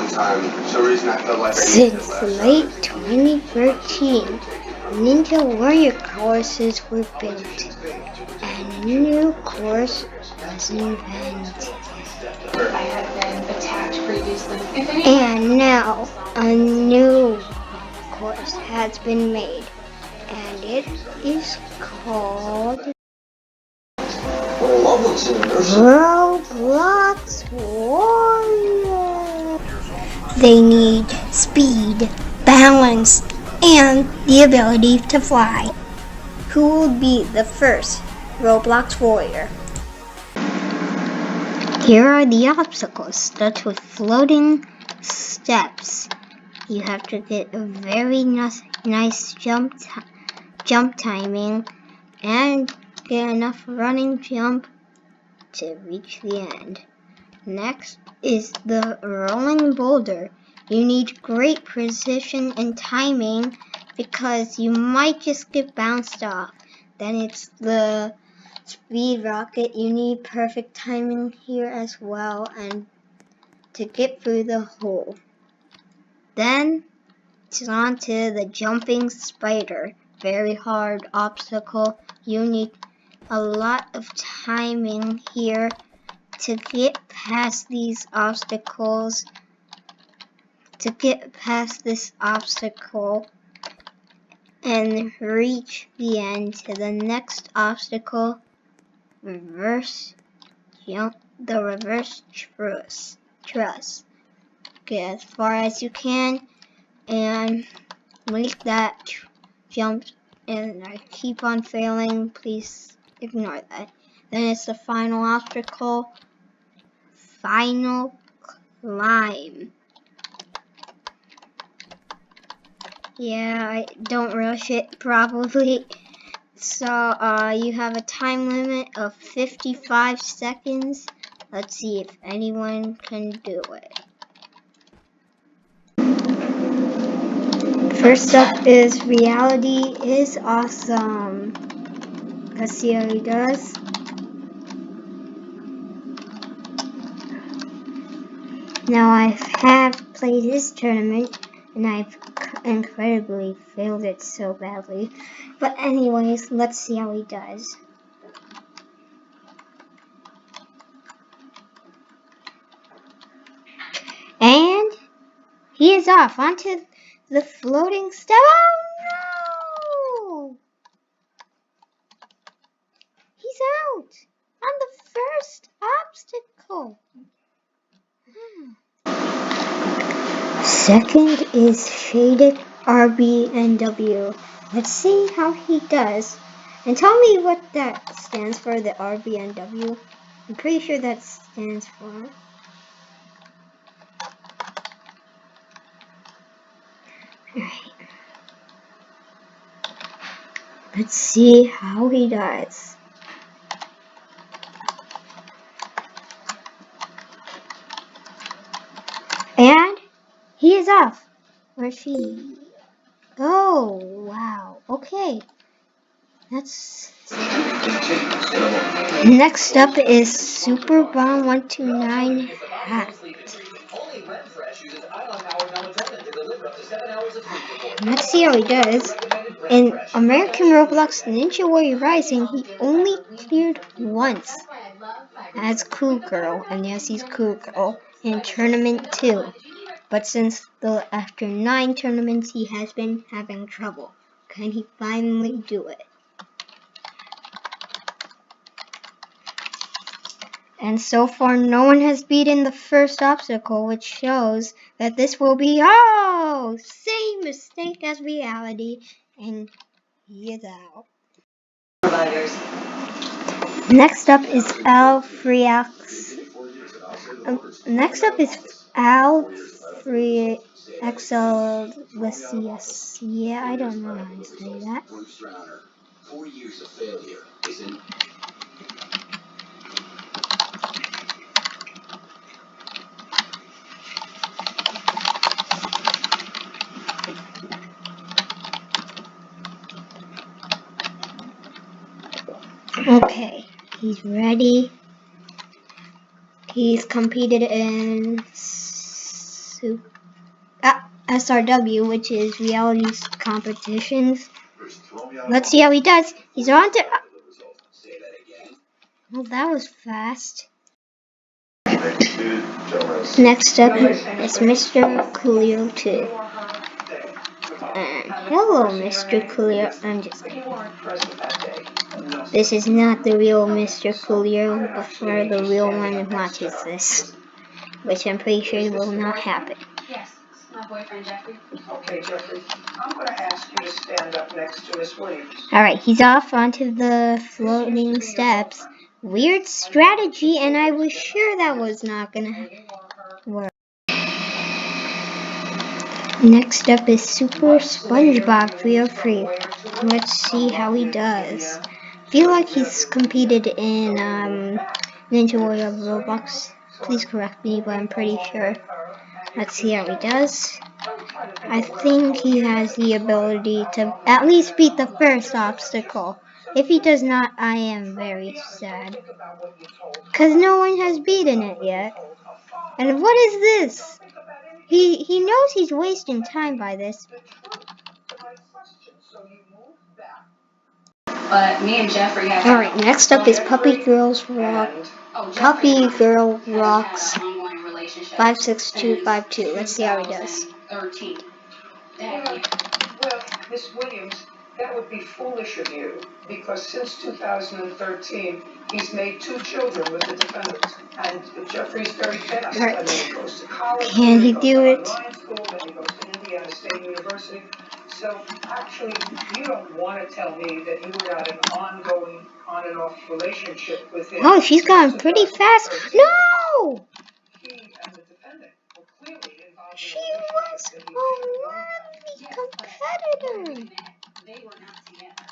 one time. For some reason I felt like Since late 2013, Ninja Warrior courses were built, and a new course was invented. I had been attacked previously. And now a new course has been made, and it is called Roblox Warrior. They need speed, balance, and the ability to fly. Who will be the first Roblox Warrior? Here are the obstacles. Start with floating steps. You have to get a very nice jump timing and get enough running jump to reach the end. Next is the rolling boulder. You need great precision and timing because you might just get bounced off. Then it's the speed rocket. You need perfect timing here as well and to get through the hole. Then it's on to the jumping spider. Very hard obstacle. You need a lot of timing here to get past these obstacles. To get past this obstacle and reach the end to the next obstacle, reverse jump, the reverse truss. Get as far as you can and make that jump, and I keep on failing, please ignore that. Then it's the final obstacle, final climb. Yeah, I don't rush it probably. So you have a time limit of 55 seconds. Let's see if anyone can do it. First up is Reality is Awesome. Let's see how he does. Now I have played his tournament and I've incredibly failed it so badly. But anyways, let's see how he does. And he is off onto the floating step. Oh no! He's out on the first obstacle. Second is Shaded RBNW. Let's see how he does. And tell me what that stands for, the RBNW. I'm pretty sure that stands for. Alright. Let's see how he does. And he is off. Where's she? Oh, wow. Okay. That's... Next up is Super Bomb 129 Hat. Let's see how he does. In American Roblox Ninja Warrior Rising, he only cleared once as Cool Girl, and yes, he's Cool Girl, in Tournament 2. But since after 9 tournaments, he has been having trouble. Can he finally do it? And so far, no one has beaten the first obstacle, which shows that this will be, same mistake as Reality, and he is out. Next up is Alfreax. Next up is Alfreaxelicius. Yeah, I don't know how to say that. Okay, he's ready. He's competed in SRW, which is reality competitions. Let's see how he does. He's on to. Well, that was fast. Next up is Mr. Coolio 2. Hello, Mr. Coolio. I'm just kidding. This is not the real Mr. Coolio before the real one watches this, which I'm pretty sure will not happen. Yes, my boyfriend Jeffrey. Okay, Jeffrey. I'm going to ask you to stand up next to Miss Williams. Alright, he's off onto the floating steps. Weird strategy, and I was sure that was not gonna work. Next up is Super SpongeBob Feel Free. Let's see how he does. Feel like he's competed in Ninja Warrior Roblox. Please correct me, but I'm pretty sure. Let's see how he does. I think he has the ability to at least beat the first obstacle. If he does not, I am very sad. Because no one has beaten it yet. And what is this? He knows he's wasting time by this. But me and Jeffrey have. Alright, next up is Puppy Girl Rocks 56252. Let's see how he does. 13. Well, Miss Williams, that would be foolish of you, because since 2013, he's made 2 children with the defendant. And Jeffrey's very fast. Right. I mean, he goes to college, Can he do it? School, then he goes to Indiana State University. So, actually, you don't want to tell me that you had an ongoing on and off relationship with him. Oh, she's gone pretty fast. No! He and the defendant were clearly involved. She was a worthy competitor. They were not together.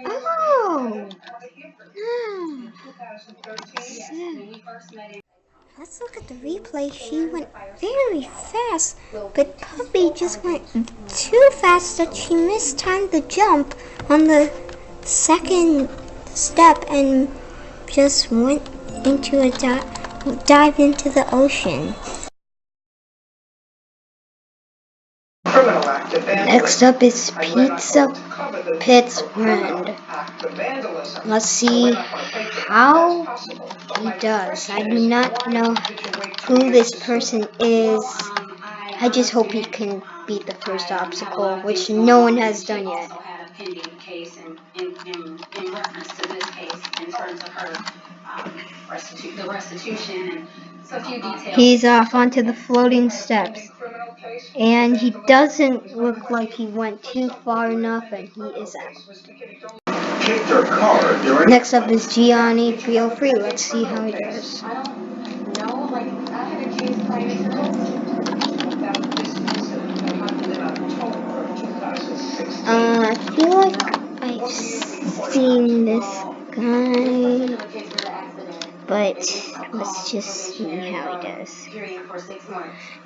Oh. Let's look at the replay. She went very fast, but Puppy just went too fast that she mistimed the jump on the second step and just went into a dive into the ocean. Next up is Pizza Pit's friend. Let's see how he does. I do not know who this person is. I just hope he can beat the first obstacle, which no one has done yet. In reference to this case, in terms of her the restitution and a few details. He's off onto the floating steps. And he doesn't look like he went too far enough, and he is out. Next up is Gianni Feel Free. Let's see how he does. I don't know, like, I had a case prior to about this incident that happened in October of 2016. I feel like I've seen this guy, but let's just see how he does.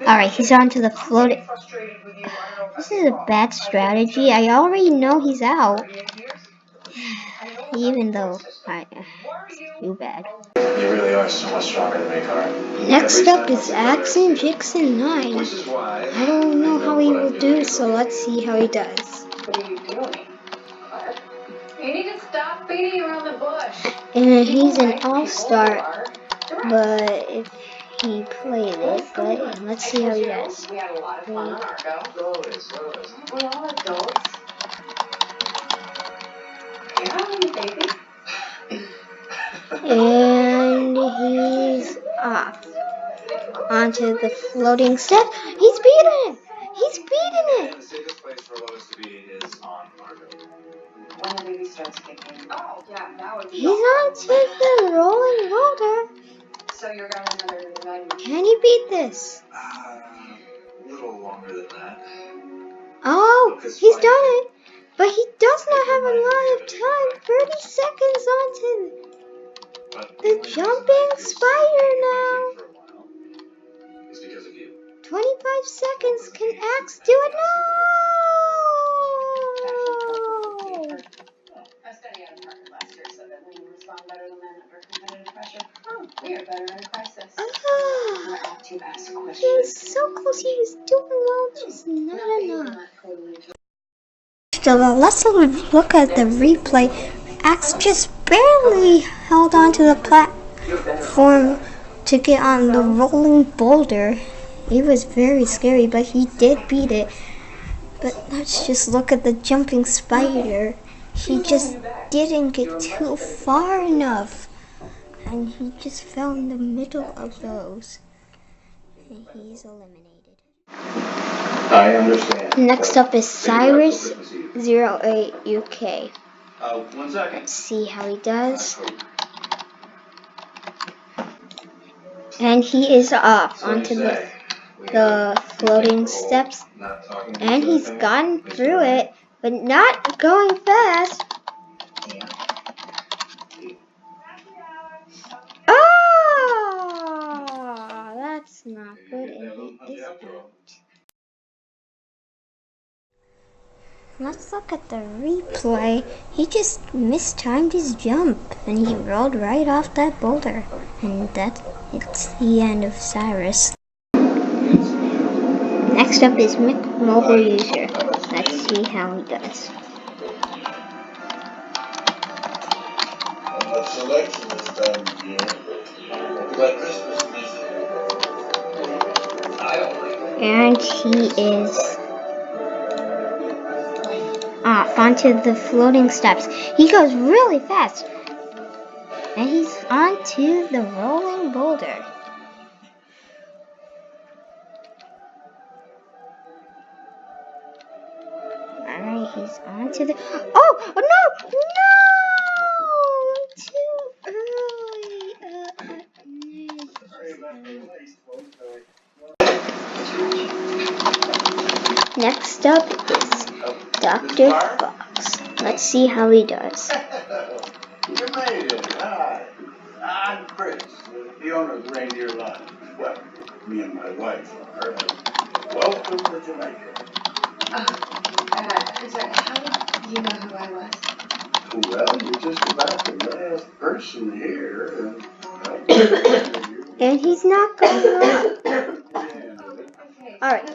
Alright, he's on to the floating. This is a bad strategy. I already know he's out. Even though it's too bad. You really are so much stronger than me, Car. Next up is Axon Jixon 9. I don't know how he will do, so let's see how he does. What are you doing? You need to stop beating around the bush. And he's an all-star, but if he played it, but let's see how he does. We had a lot of fun on our go. We're all adults. Yeah, baby. And he's off onto the floating step. He's beating it! He's beating it! The safest place for Lois to be is on Margo. When the baby starts kicking. Oh, yeah, that would be. He's on to the rolling roller. So you're going another 9 weeks. Can he beat this? A little longer than that. Oh, he's done it. But he does not have a lot of time. 30 seconds onto the jumping spider now. 25 seconds. Can Axe do it? No! I studied out of Harvard last year so that women respond better than men under competitive pressure. Oh, we are better in a crisis. We're apt to ask questions. He was so close else he was doing well, just not enough. So let's look at the replay. Axe just barely held onto the platform to get on the rolling boulder. It was very scary, but he did beat it. But let's just look at the jumping spider. He just didn't get too far enough. And he just fell in the middle of those. And he's eliminated. I understand. Next up is Cyrus 08 UK. 1 second. Let's see how he does. And he is off onto the floating steps. And he's gotten through it, but not going fast. Oh, that's not good. And he is out. Let's look at the replay. He just mistimed his jump and he rolled right off that boulder. And it's the end of Cyrus. Next up is Mobile User. Let's see how he does. A selection this time of year. Like Christmas music. And he is off onto the floating steps. He goes really fast. And he's onto the rolling boulder. Alright, he's onto the... Oh, no! No! Too early. Next up is Dr. Fox. Let's see how he does. You made it. Hi. I'm Chris, the owner of Reindeer Lodge. Well, me and my wife are. Welcome to Jamaica. I'm sorry, how did you know who I was? Well, you're just about the last person here. And he's not going up. Okay. Alright.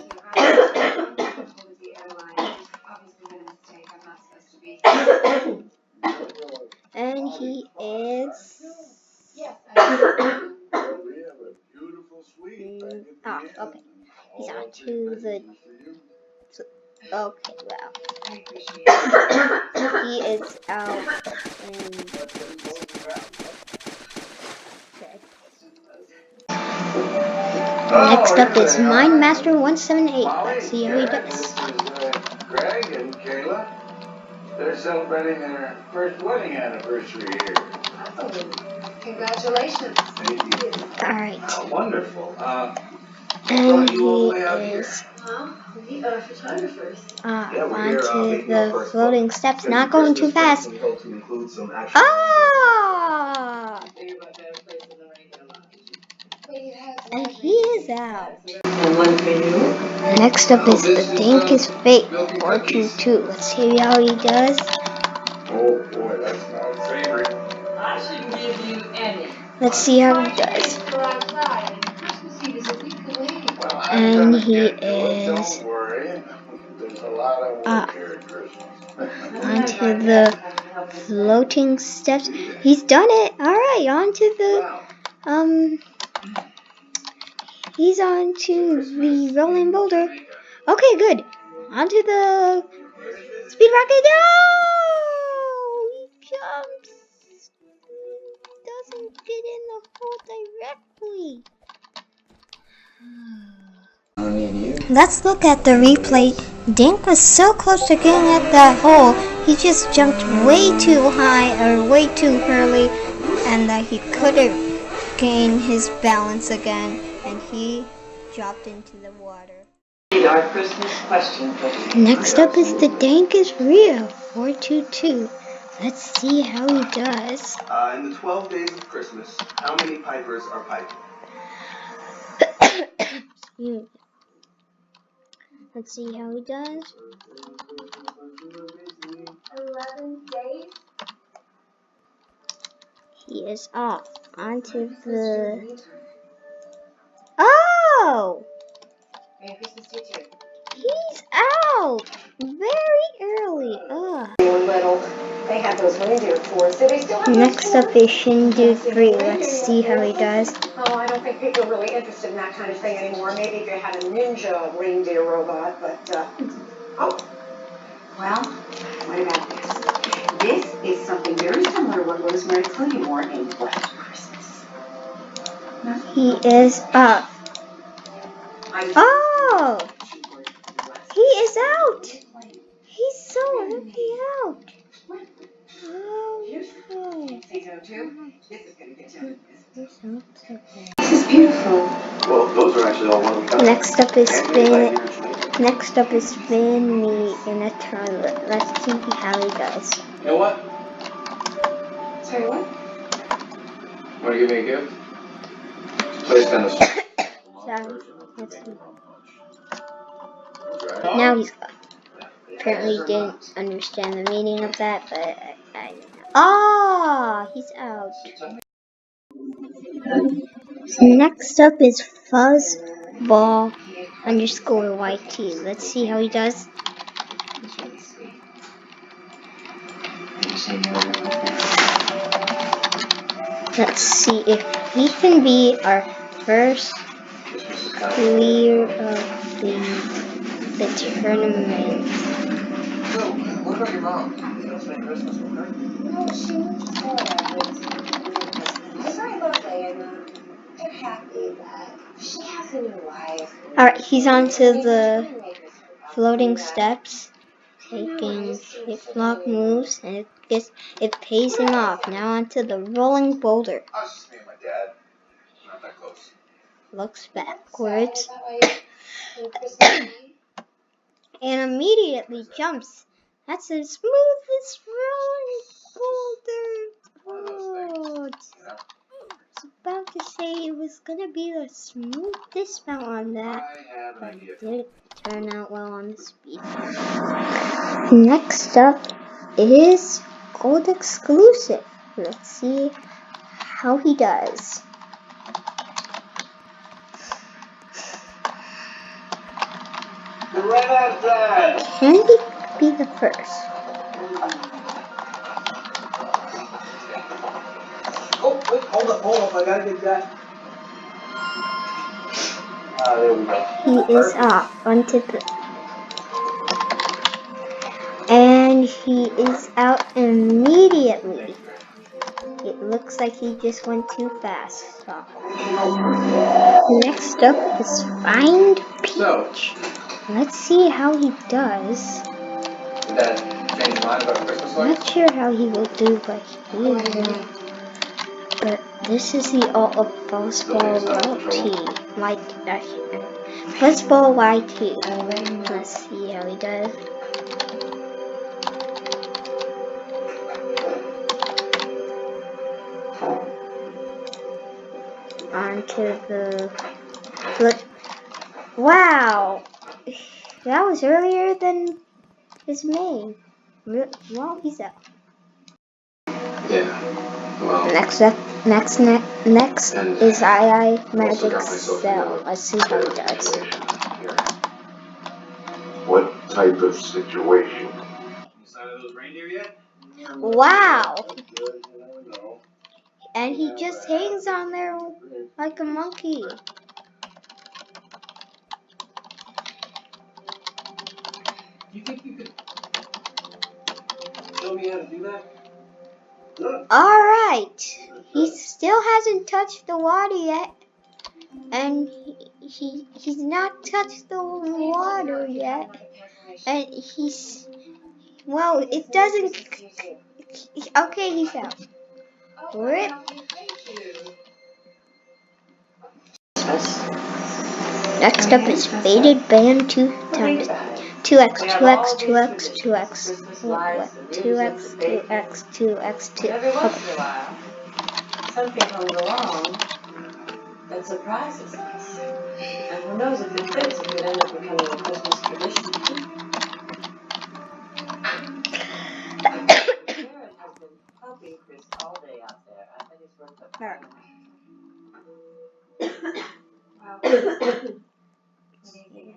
And he is... Oh, okay. He's on to the... Okay, well. He is out and... Okay. Next up is Mindmaster178. Let's see how he does. This is Greg and Kayla. They're celebrating their first wedding anniversary here. Oh, congratulations. Thank you. Alright. Wonderful. And he is We are photographers. onto the floating steps, not going too fast. Ah! And he is out. Next up is the Dankest Fate 422. Let's see how he does. Oh boy, that's my favorite. I shouldn't give you any. Let's see how he does. Christmas Eve is a week away. Well, I'm And gonna he get to it, is don't worry. There's a lot of work here at Christmas. onto the floating steps. He's done it. Alright, onto the he's onto the rolling boulder. Okay, good. Onto the speed rocket. No! He jumps. Doesn't get in the hole directly. Let's look at the replay. Dink was so close to getting at that hole. He just jumped way too high or way too early, and that he couldn't gain his balance again, and he dropped into the water. Our Christmas question, please. Next up is the Dankest Rio 422. Let's see how he does. In the 12 days of Christmas, how many pipers are piping? Excuse me. Let's see how he does. 11 days. He is off onto the... Oh! Merry Christmas to you too. He's out very early. Ugh. They were little. They had those reindeer tours. Do they still have those Next up tours? is Shindu 3. Let's see how he does. Oh, I don't think people are really interested in that kind of thing anymore. Maybe if you had a ninja reindeer robot, but, oh. Well, what about this? This is something very similar to what Rosemary Clooney wore in Black Christmas. He is up. Oh! He is out! He's so early out. Okay. Season 2, this is going to get you. This looks okay. This is beautiful. Well, those are actually all one of a kind. Next up is And spin. you're Jamaican. Next up is spin me in a toilet. Let's see how he does. You know what? Sorry, what? Want to give me a gift? Place tennis. Sorry. Let's see. Now he's gone. Apparently didn't understand the meaning of that, but I oh, he's out. Next up is Fuzzball _ YT. Let's see how he does. Let's see if he can be our first clear of the tournament. So, what about your mom? You don't spend Christmas with her? No, she moved to Florida. It's very lovely, and they're happy that she has a new life. Alright, he's on to the floating steps, taking flip-flop moves, and it pays him off. Now onto the rolling boulder. I was just me and my dad. Not that close. Looks backwards and immediately jumps. That's the smoothest rolling boulder. Oh, I was about to say it was gonna be the smoothest mount on that, I have an but idea. it didn't turn out well on the speed. Next up is Gold Exclusive. Let's see how he does. You're right on time. Can he be the first? Oh, wait, hold up, I gotta get that. There we go. He is off onto the, and he is out immediately. It looks like he just went too fast. Next up is Find Peach. Let's see how he does. Did that change your mind about Christmas lights? Not sure how he will do, but he is not. But this is the ult of Fuzzball Fuzzball YT. Let's see how he does. Onto the flip. Wow, that was earlier than his main. Well, he's out. Yeah. Well. Next is II Magic Cell. Let's see how he does. What type of situation? Inside of those reindeer yet? Wow! And he just hangs on there like a monkey. You think you could show me how to do that? Alright, he still hasn't touched the water yet. And he's not touched the water yet. And well, it doesn't, okay, he's out. Rip. Next up is Faded Band 2x 2x 2x 2x 2x 2x 2x 2x 2. Every once in a while, something comes along that surprises us. And who knows if it fits, it could end up becoming a Christmas tradition. Jared has been helping Chris all day out there. I bet he's worked up. Wow. What do you think?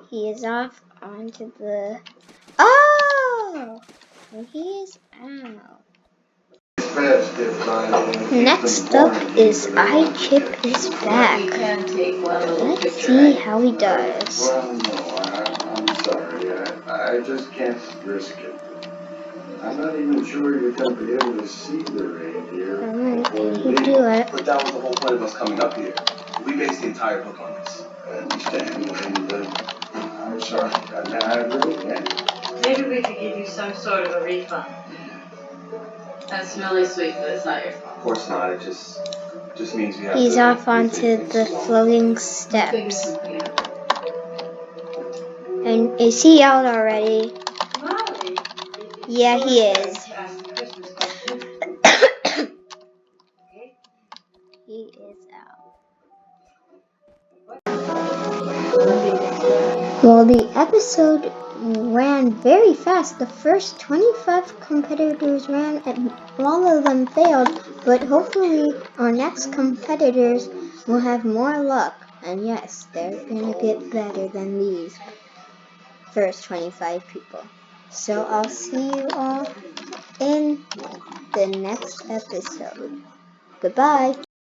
He is off onto the... Oh! He is out. Next up is iChip is back. Let's see how he does. Well, no, I'm sorry. I just can't risk it. I'm not even sure you're going to be able to see the reindeer. Alright, you do it. But that was the whole point of us coming up here. We based the entire book on this. I understand, and I'm sorry. I really can't. Maybe we could give you some sort of a refund. That's really sweet, but it's not your fault. Of course not. It just means we have He's to off onto rethink the things. floating steps. And is he out already? Molly. Yeah, he is. He is out. Well, the episode ran very fast. The first 25 competitors ran and all of them failed, but hopefully our next competitors will have more luck. And yes, they're gonna get better than these first 25 people. So I'll see you all in the next episode. Goodbye.